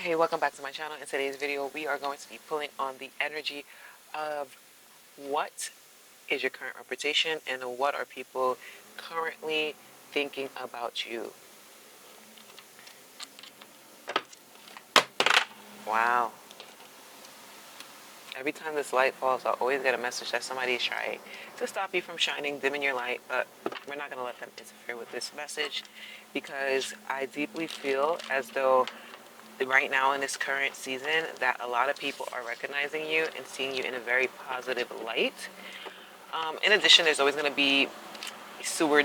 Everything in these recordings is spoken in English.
Hey, welcome back to my channel. In today's video, we are going to be pulling on the energy of what is your current reputation and what are people currently thinking about you. Wow. Every time this light falls, I always get a message that somebody is trying to stop you from shining, dimming your light, but we're not going to let them interfere with this message because I deeply feel as though right now in this current season that a lot of people are recognizing you and seeing you in a very positive light. In addition, there's always going to be sewer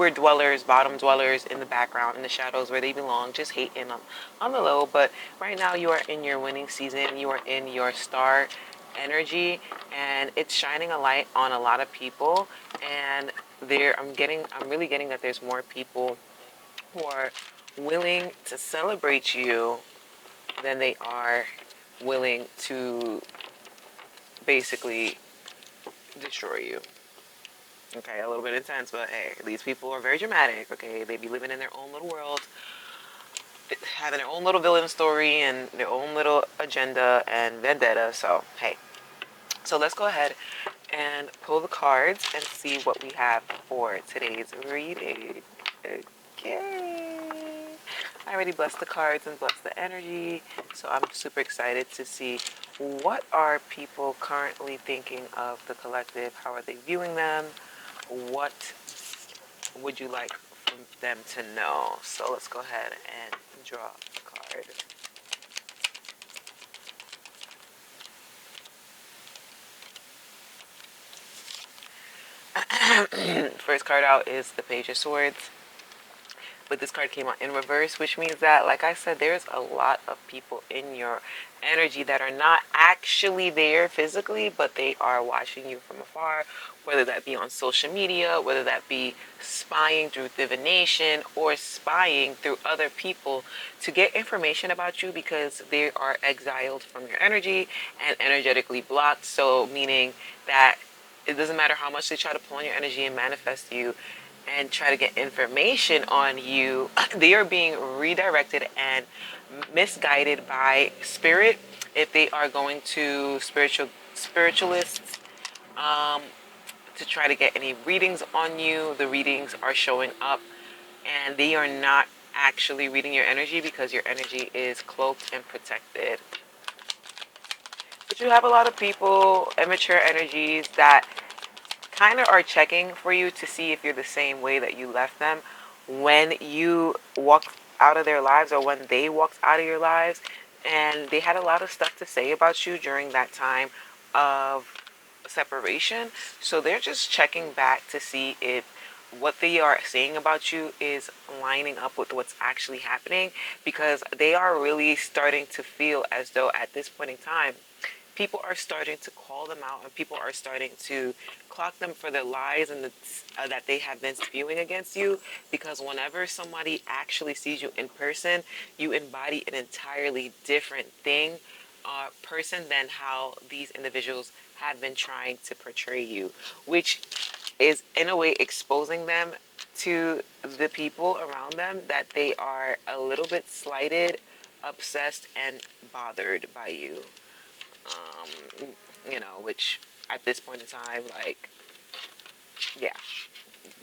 dwellers, bottom dwellers in the background, in the shadows where they belong, just hating on the low. But right now, you are in your winning season. You are in your star energy, and it's shining a light on a lot of people. And I'm really getting that there's more people who are willing to celebrate you than they are willing to basically destroy you. Okay, a little bit intense, but hey, these people are very dramatic. Okay, they be living in their own little world, having their own little villain story and their own little agenda and vendetta. So hey, so let's go ahead and pull the cards and see what we have for today's reading. Okay. I already blessed the cards and blessed the energy, so I'm super excited to see what are people currently thinking of the collective. How are they viewing them? What would you like from them to know? So let's go ahead and draw a card. First card out is the Page of Swords. But this card came out in reverse, which means that, like I said, there's a lot of people in your energy that are not actually there physically, but they are watching you from afar, whether that be on social media, whether that be spying through divination or spying through other people to get information about you because they are exiled from your energy and energetically blocked. So meaning that it doesn't matter how much they try to pull on your energy and manifest you and try to get information on you, they are being redirected and misguided by spirit. If they are going to spiritualists um, to try to get any readings on you, the readings are showing up and they are not actually reading your energy because your energy is cloaked and protected. But you have a lot of people, immature energies that kind of are checking for you to see if you're the same way that you left them when you walked out of their lives or when they walked out of your lives. And they had a lot of stuff to say about you during that time of separation. So they're just checking back to see if what they are saying about you is lining up with what's actually happening, because they are really starting to feel as though at this point in time people are starting to call them out and people are starting to clock them for their lies and that they have been spewing against you, because whenever somebody actually sees you in person, you embody an entirely different thing, person, than how these individuals have been trying to portray you, which is in a way exposing them to the people around them that they are a little bit slighted, obsessed, and bothered by you. um, which at this point in time, like, yeah,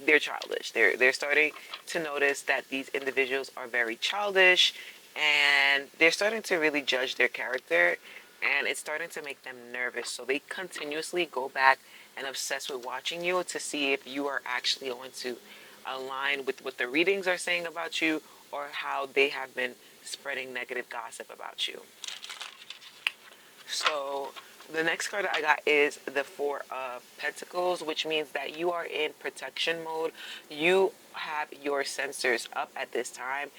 they're childish. They're starting to notice that these individuals are very childish, and they're starting to really judge their character, and it's starting to make them nervous. So they continuously go back and obsess with watching you to see if you are actually going to align with what the readings are saying about you or how they have been spreading negative gossip about you. So the next card that I got is the Four of Pentacles, which means that you are in protection mode. You have your sensors up at this time.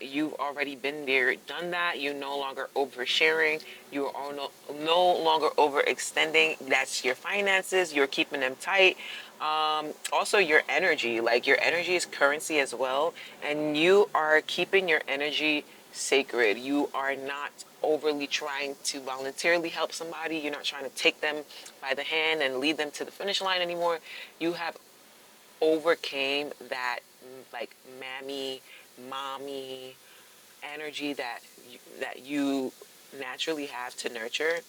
You've already been there, done that. You're no longer oversharing. You are no longer overextending. That's your finances. You're keeping them tight. Also, your energy. Like, your energy is currency as well. And you are keeping your energy sacred. You are not overly trying to voluntarily help somebody. You're not trying to take them by the hand and lead them to the finish line anymore. You have overcame that, like, mommy energy that that you naturally have to nurture,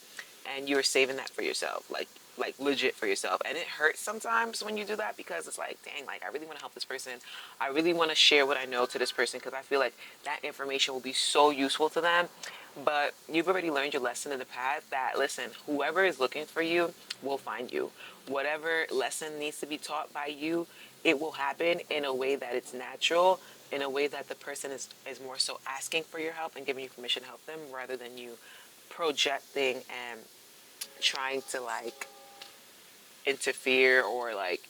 and you're saving that for yourself, like legit for yourself. And it hurts sometimes when you do that, because it's like, dang, like I really want to help this person, I really want to share what I know to this person, because I feel like that information will be so useful to them. But you've already learned your lesson in the past, that listen, whoever is looking for you will find you. Whatever lesson needs to be taught by you, it will happen in a way that it's natural, in a way that the person is more so asking for your help and giving you permission to help them, rather than you projecting and trying to like interfere, or like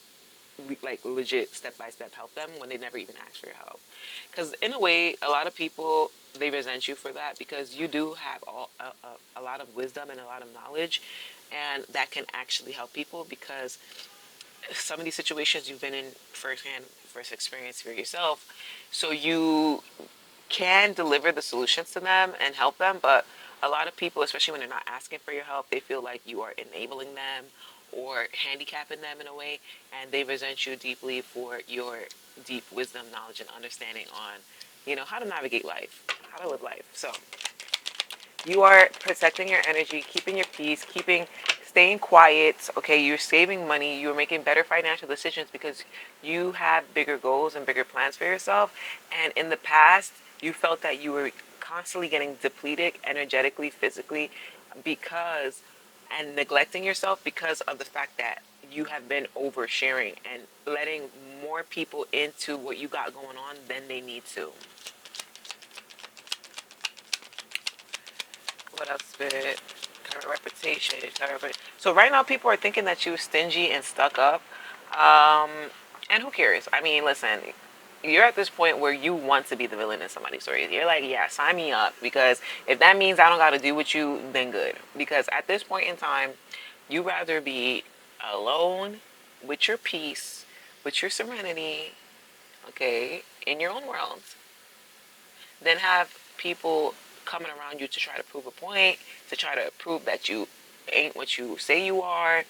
legit step by step help them when they never even ask for your help. Because in a way, a lot of people, they resent you for that, because you do have a lot of wisdom and a lot of knowledge, and that can actually help people, because some of these situations you've been in firsthand, first experience for yourself, so you can deliver the solutions to them and help them. But a lot of people, especially when they're not asking for your help, they feel like you are enabling them or handicapping them in a way, and they resent you deeply for your deep wisdom, knowledge, and understanding on, how to navigate life, how to live life. So you are protecting your energy, keeping your peace, staying quiet. Okay, you're saving money. You're making better financial decisions, because you have bigger goals and bigger plans for yourself. And in the past, you felt that you were constantly getting depleted energetically, physically, because and neglecting yourself, because of the fact that you have been oversharing and letting more people into what you got going on than they need to. What else, Spirit? Current reputation. So right now, people are thinking that you're stingy and stuck up. Um, and who cares? I mean, listen, you're at this point where you want to be the villain in somebody's story. You're like, yeah, sign me up, because if that means I don't got to do with you, then good. Because at this point in time, you rather be alone with your peace, with your serenity, okay, in your own world, than have people coming around you to try to prove a point, to try to prove that you ain't what you say you are,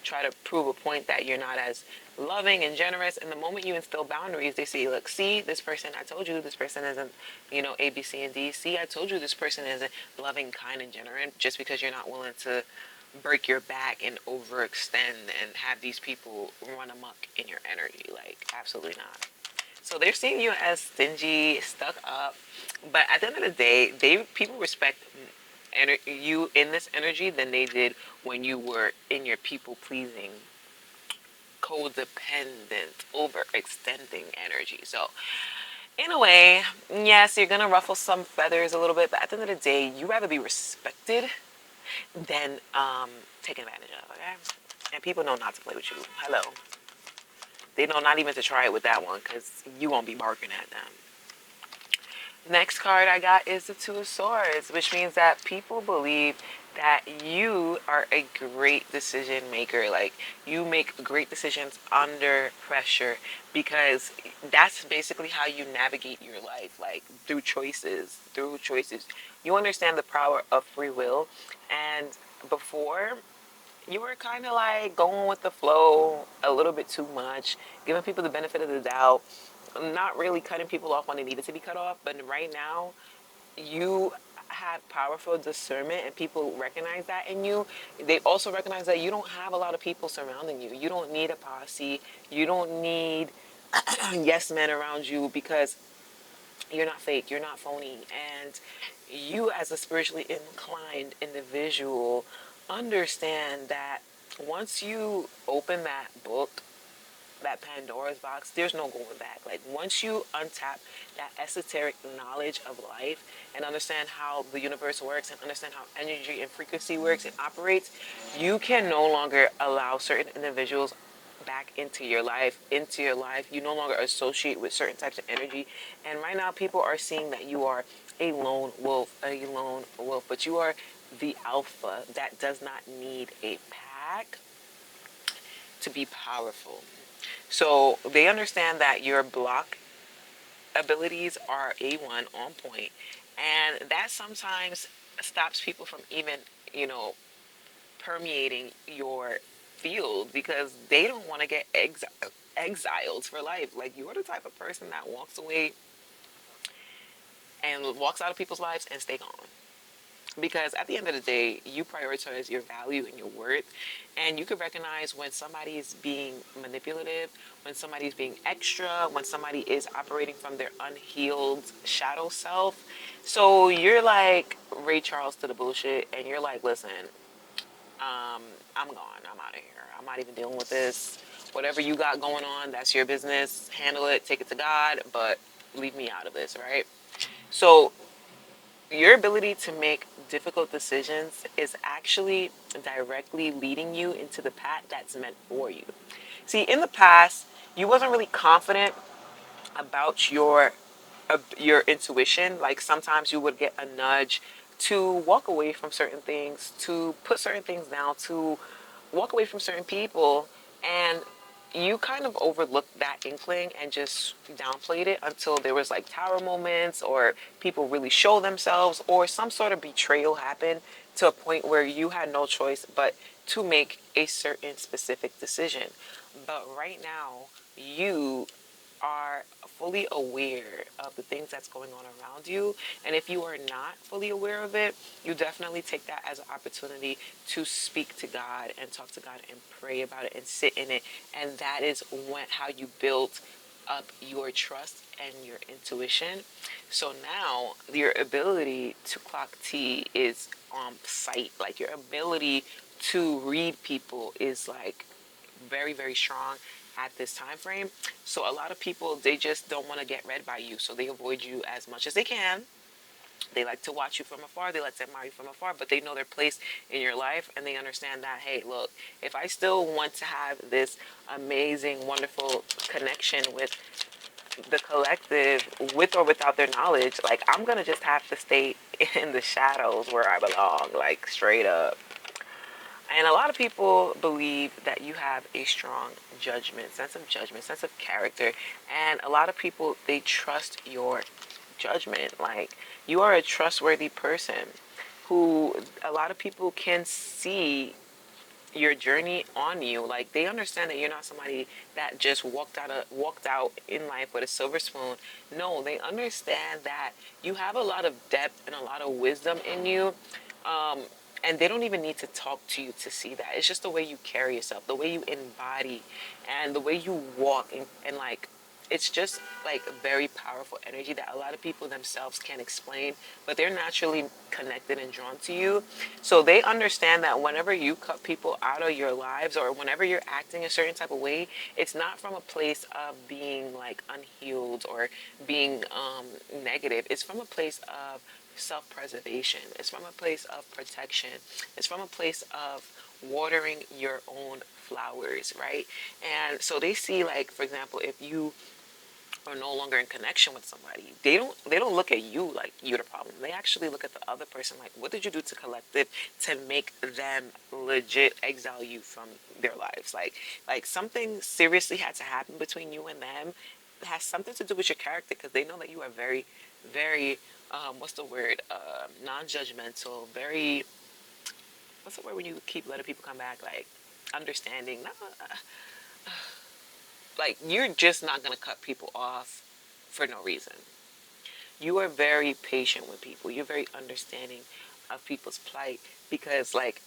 try to prove a point that you're not as loving and generous. And the moment you instill boundaries, they say, look, see, this person, I told you this person isn't, A, B, C, and D. See, I told you this person isn't loving, kind, and generous, just because you're not willing to break your back and overextend and have these people run amok in your energy. Like, absolutely not. So they're seeing you as stingy, stuck up, but at the end of the day, people respect you in this energy than they did when you were in your people pleasing, codependent, overextending energy. So in a way, yes, you're gonna ruffle some feathers a little bit, but at the end of the day, you rather be respected than taken advantage of. Okay, and people know not to play with you. Hello, they know not even to try it with that one, because you won't be barking at them. Next card I got is the Two of Swords, which means that people believe that you are a great decision maker. Like, you make great decisions under pressure, because that's basically how you navigate your life, like through choices. Through choices. You understand the power of free will, and before, you were kind of like going with the flow a little bit too much, giving people the benefit of the doubt, not really cutting people off when they needed to be cut off. But right now, you have powerful discernment, and people recognize that in you. They also recognize that you don't have a lot of people surrounding you. You don't need a posse. You don't need yes men around you, because you're not fake, you're not phony. And you, as a spiritually inclined individual, understand that once you open that book, that Pandora's box, there's no going back. Like, once you untap that esoteric knowledge of life and understand how the universe works and understand how energy and frequency works and operates, you can no longer allow certain individuals back into your life. You no longer associate with certain types of energy. And right now, people are seeing that you are a lone wolf, but you are the alpha that does not need a pack to be powerful. So they understand that your block abilities are A1 on point, and that sometimes stops people from even, permeating your field, because they don't want to get exiled for life. Like, you're the type of person that walks away and walks out of people's lives and stay gone. Because at the end of the day, you prioritize your value and your worth, and you can recognize when somebody is being manipulative, when somebody is being extra, when somebody is operating from their unhealed shadow self. So you're like Ray Charles to the bullshit, and you're like, listen, I'm gone. I'm out of here. I'm not even dealing with this. Whatever you got going on, that's your business. Handle it. Take it to God, but leave me out of this, right? So your ability to make difficult decisions is actually directly leading you into the path that's meant for you. See, in the past, you wasn't really confident about your intuition. Like sometimes you would get a nudge to walk away from certain things, to put certain things down, to walk away from certain people, and you kind of overlooked that inkling and just downplayed it until there was like tower moments or people really show themselves or some sort of betrayal happened to a point where you had no choice but to make a certain specific decision. But right now, you are fully aware of the things that's going on around you. And if you are not fully aware of it, you definitely take that as an opportunity to speak to God and talk to God and pray about it and sit in it. And that is how you build up your trust and your intuition. So now your ability to clock T is on sight. Like your ability to read people is like very, very strong at this time frame. So a lot of people, they just don't want to get read by you, so they avoid you as much as they can. They like to watch you from afar, they like to admire you from afar, but they know their place in your life, and they understand that, hey, look, if I still want to have this amazing, wonderful connection with the collective, with or without their knowledge, like I'm gonna just have to stay in the shadows where I belong, like straight up. And a lot of people believe that you have a strong judgment, sense of character. And a lot of people, they trust your judgment. Like, you are a trustworthy person who a lot of people can see your journey on you. Like, they understand that you're not somebody that just walked out in life with a silver spoon. No, they understand that you have a lot of depth and a lot of wisdom in you. um, and they don't even need to talk to you to see that. It's just the way you carry yourself, the way you embody, and the way you walk, and like, it's just like a very powerful energy that a lot of people themselves can't explain, but they're naturally connected and drawn to you. So they understand that whenever you cut people out of your lives or whenever you're acting a certain type of way, it's not from a place of being like unhealed or being negative. It's from a place of self-preservation. It's from a place of protection. It's from a place of watering your own flowers, right? And so they see, like, for example, if you are no longer in connection with somebody, they don't look at you like you're the problem. They actually look at the other person like, what did you do to collective to make them legit exile you from their lives? Like something seriously had to happen between you and them. It has something to do with your character, because they know that you are very, very what's the word, non-judgmental, very, what's the word when you keep letting people come back, like understanding, not, like you're just not going to cut people off for no reason. You are very patient with people. You're very understanding of people's plight, because like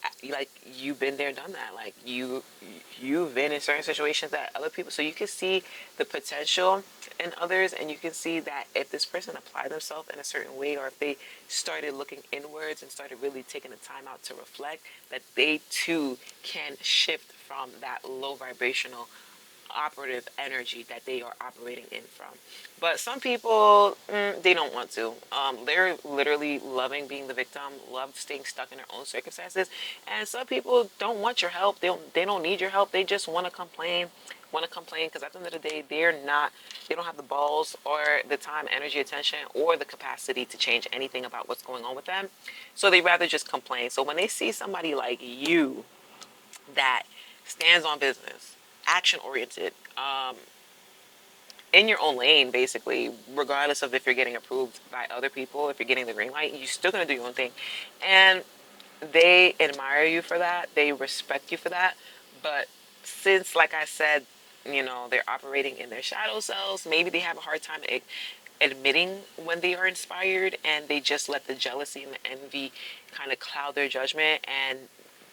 you've been there, done that. Like you've been in certain situations that other people, so you can see the potential in others, and you can see that if this person applied themselves in a certain way, or if they started looking inwards and started really taking the time out to reflect, that they too can shift from that low vibrational operative energy that they are operating in from. But some people, they don't want to. They're literally loving being the victim, love staying stuck in their own circumstances. And some people don't want your help. They don't need your help. They just want to complain. Because at the end of the day, they don't have the balls or the time, energy, attention, or the capacity to change anything about what's going on with them. So they rather just complain. So when they see somebody like you that stands on business, action oriented, in your own lane, basically, regardless of if you're getting approved by other people, if you're getting the green light, you're still going to do your own thing. And they admire you for that, they respect you for that. But since, like I said, they're operating in their shadow selves, maybe they have a hard time admitting when they are inspired, and they just let the jealousy and the envy kind of cloud their judgment, and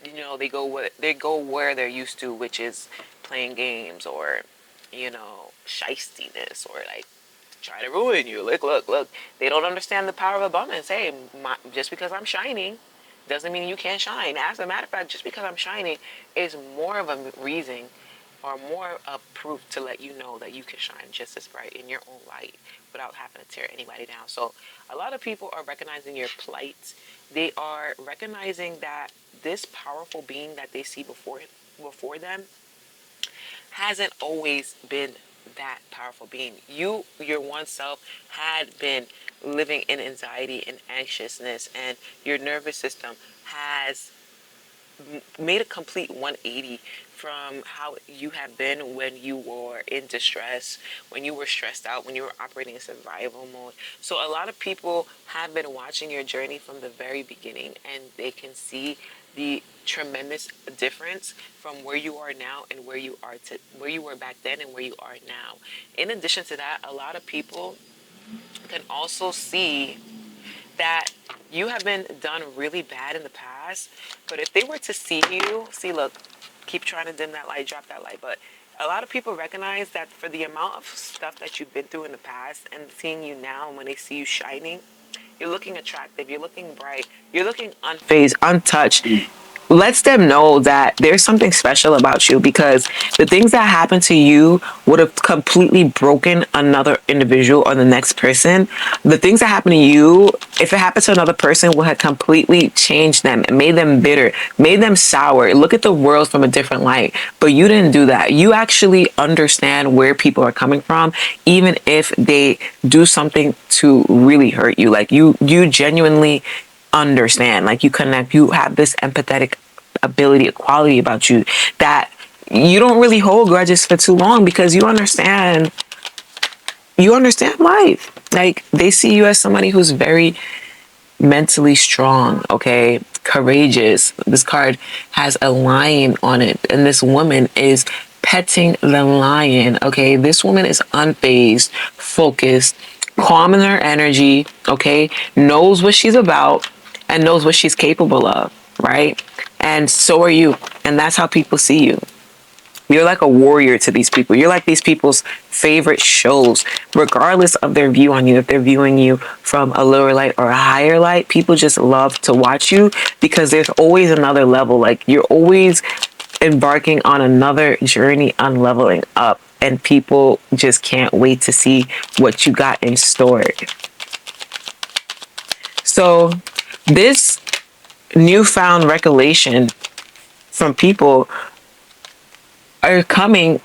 they go where they're used to, which is playing games, or shystiness, or like try to ruin you. Look. They don't understand the power of abundance. Hey, just because I'm shining doesn't mean you can't shine. As a matter of fact, just because I'm shining is more of a reason, or more of proof to let you know that you can shine just as bright in your own light without having to tear anybody down. So a lot of people are recognizing your plight. They are recognizing that this powerful being that they see before them hasn't always been that powerful being. Your one self, had been living in anxiety and anxiousness, and your nervous system has made a complete 180 from how you have been when you were in distress, when you were stressed out, when you were operating in survival mode. So a lot of people have been watching your journey from the very beginning, and they can see the tremendous difference from where you are now and where you were back then and where you are now. In addition to that, a lot of people can also see that you have been done really bad in the past, but if they were to look, keep trying to dim that light, drop that light, but a lot of people recognize that for the amount of stuff that you've been through in the past, and seeing you now, and when they see you shining, you're looking attractive, you're looking bright, you're looking unfazed, untouched, lets them know that there's something special about you, because the things that happen to you would have completely broken another individual or the next person. The things that happen to you, if it happened to another person, would have completely changed them, made them bitter, made them sour, look at the world from a different light. But you didn't do that. You actually understand where people are coming from, even if they do something to really hurt you. Like you genuinely understand, like you connect, you have this empathetic ability, a quality about you, that you don't really hold grudges for too long, because you understand life. Like, they see you as somebody who's very mentally strong, okay, courageous. This card has a lion on it, and this woman is petting the lion, okay. This woman is unfazed, focused, calm in her energy, okay, knows what she's about and knows what she's capable of, right? And so are you, and that's how people see you. You're like a warrior to these people. You're like these people's favorite shows, regardless of their view on you. If they're viewing you from a lower light or a higher light, people just love to watch you, because there's always another level. Like, you're always embarking on another journey on leveling up, and people just can't wait to see what you got in store. So, this newfound recollection from people are coming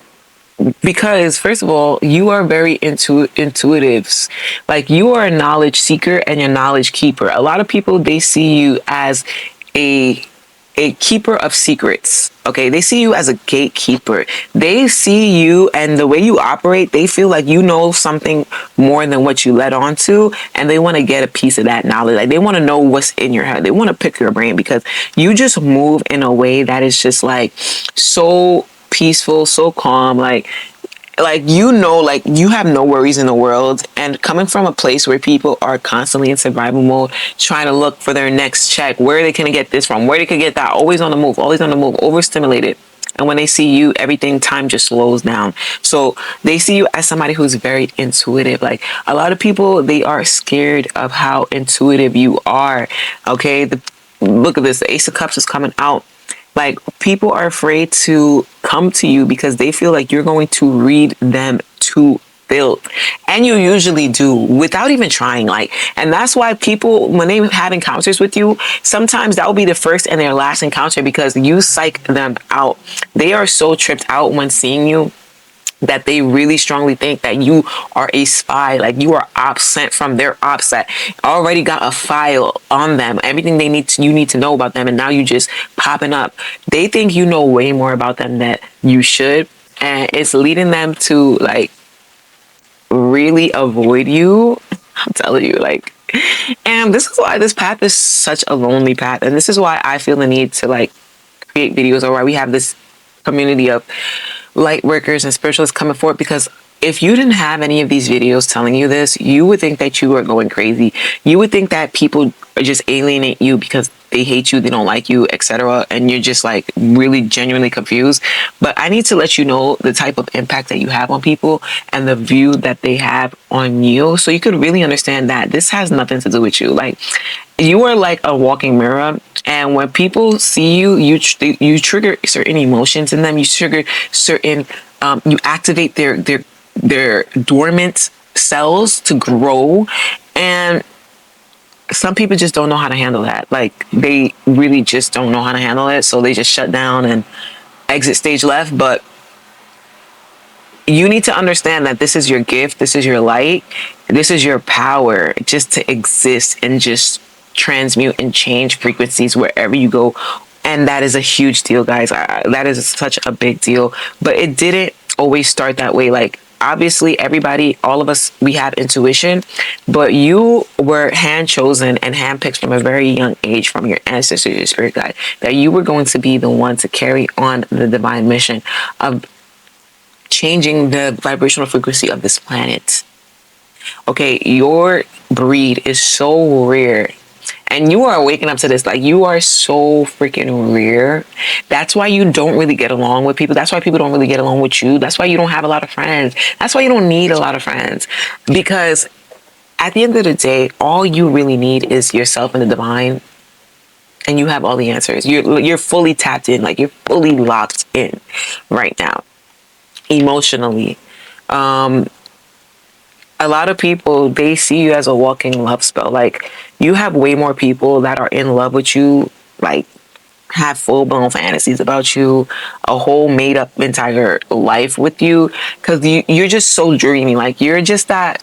because, first of all, you are very intuitive. Like, you are a knowledge seeker and a knowledge keeper. A lot of people, they see you as a keeper of secrets. Okay, they see you as a gatekeeper. They see you, and the way you operate, they feel like you know something more than what you let on to, and they want to get a piece of that knowledge. Like, they want to know what's in your head. They want to pick your brain, because you just move in a way that is just like so peaceful, so calm, like like you have no worries in the world. And coming from a place where people are constantly in survival mode, trying to look for their next check, where they can get this from, where they can get that, always on the move, overstimulated. And when they see you, everything, time just slows down. So they see you as somebody who's very intuitive. Like, a lot of people, they are scared of how intuitive you are. Okay, look at this, the Ace of Cups is coming out. Like, people are afraid to come to you because they feel like you're going to read them to filth. And you usually do, without even trying. Like, and that's why people, when they have encounters with you, sometimes that will be the first and their last encounter, because you psych them out. They are so tripped out when seeing you that they really strongly think that you are a spy, like you are sent from their ops that already got a file on them, everything you need to know about them, and now you just popping up. They think you know way more about them than you should, and it's leading them to, like, really avoid you. I'm telling you, like, and this is why this path is such a lonely path, and this is why I feel the need to, like, create videos, or why we have this community of light workers and spiritualists coming forward, because if you didn't have any of these videos telling you this, you would think that you are going crazy. You would think that people just alienate you because they hate you, they don't like you, etc. And you're just like really genuinely confused. But I need to let you know the type of impact that you have on people and the view that they have on you, so you could really understand that this has nothing to do with you. Like, you are like a walking mirror, and when people see you, you trigger certain emotions in them. You trigger certain, you activate their dormant cells to grow, and some people just don't know how to handle that. Like, they really just don't know how to handle it, so they just shut down and exit stage left. But you need to understand that this is your gift, this is your light, this is your power, just to exist and just transmute and change frequencies wherever you go. And that is a huge deal, guys. That is such a big deal. But it didn't always start that way. Like, obviously, everybody, all of us, we have intuition, but you were hand chosen and handpicked from a very young age from your ancestors, your spirit guide, that you were going to be the one to carry on the divine mission of changing the vibrational frequency of this planet. Okay, your breed is so rare. And you are waking up to this. Like, you are so freaking rare. That's why you don't really get along with people. That's why people don't really get along with you. That's why you don't have a lot of friends. That's why you don't need a lot of friends. Because at the end of the day, all you really need is yourself and the divine. And you have all the answers. You're fully tapped in. Like, you're fully locked in right now. Emotionally, a lot of people, they see you as a walking love spell. Like, you have way more people that are in love with you, like, have full-blown fantasies about you, a whole made-up entire life with you, because you're just so dreamy. Like, you're just that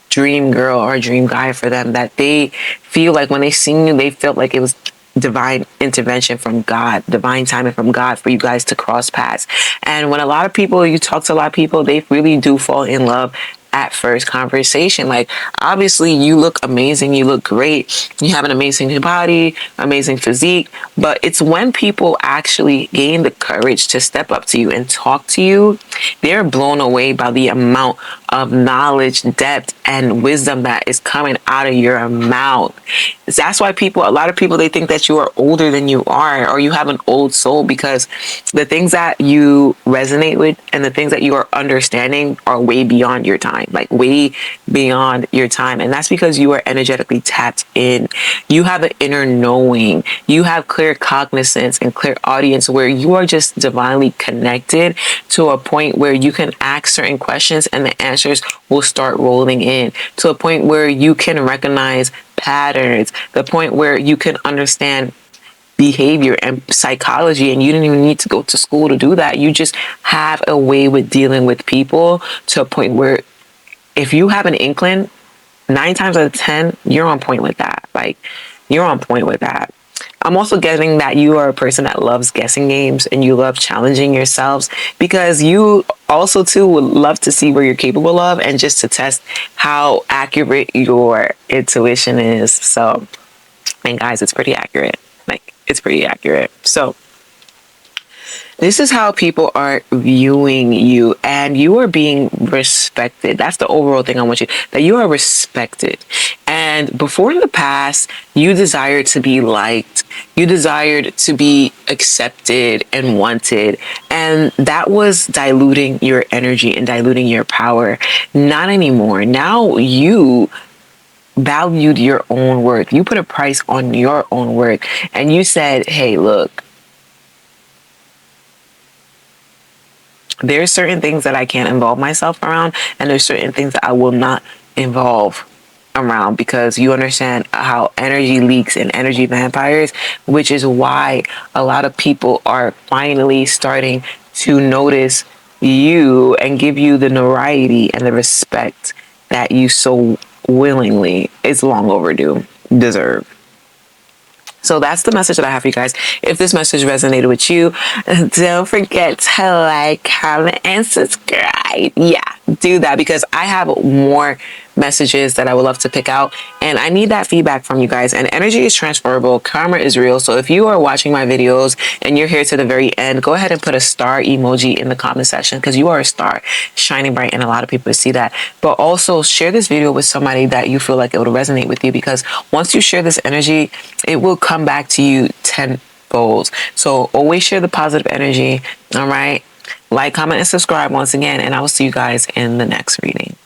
dream girl or dream guy for them, that they feel like when they seen you, they felt like it was divine intervention from God, divine timing from God for you guys to cross paths. And when a lot of people, you talk to a lot of people, they really do fall in love at first conversation. Like, obviously, you look amazing, you look great, you have an amazing body, amazing physique, but it's when people actually gain the courage to step up to you and talk to you, they're blown away by the amount of knowledge, depth, and wisdom that is coming out of your mouth. That's why a lot of people, they think that you are older than you are, or you have an old soul, because the things that you resonate with and the things that you are understanding are way beyond your time, like way beyond your time. And that's because you are energetically tapped in. You have an inner knowing. You have clear cognizance and clear audience, where you are just divinely connected to a point where you can ask certain questions and the answers will start rolling in, to a point where you can recognize patterns, the point where you can understand behavior and psychology, and you didn't even need to go to school to do that. You just have a way with dealing with people, to a point where if you have an inkling, 9 times out of 10, you're on point with that. Like, you're on point with that. I'm also getting that you are a person that loves guessing games and you love challenging yourselves, because you also too would love to see where you're capable of, and just to test how accurate your intuition is. So, and guys, it's pretty accurate. Like, it's pretty accurate. So, this is how people are viewing you, and you are being respected. That's the overall thing I want you, that you are respected. And before, in the past, you desired to be liked, you desired to be accepted and wanted, and that was diluting your energy and diluting your power. Not anymore. Now you valued your own worth. You put a price on your own worth, and you said, hey, look, there's certain things that I can't involve myself around, and there's certain things that I will not involve around, because you understand how energy leaks and energy vampires, which is why a lot of people are finally starting to notice you and give you the notoriety and the respect that you so willingly, it's long overdue, deserve. So that's the message that I have for you guys. If this message resonated with you, don't forget to like, comment, and subscribe. Yeah, do that, because I have more messages that I would love to pick out. And I need that feedback from you guys. And energy is transferable. Karma is real. So if you are watching my videos and you're here to the very end, go ahead and put a star emoji in the comment section, because you are a star shining bright and a lot of people see that. But also share this video with somebody that you feel like it would resonate with you, because once you share this energy, it will come back to you tenfold. So always share the positive energy. All right. Like, comment, and subscribe once again. And I will see you guys in the next reading.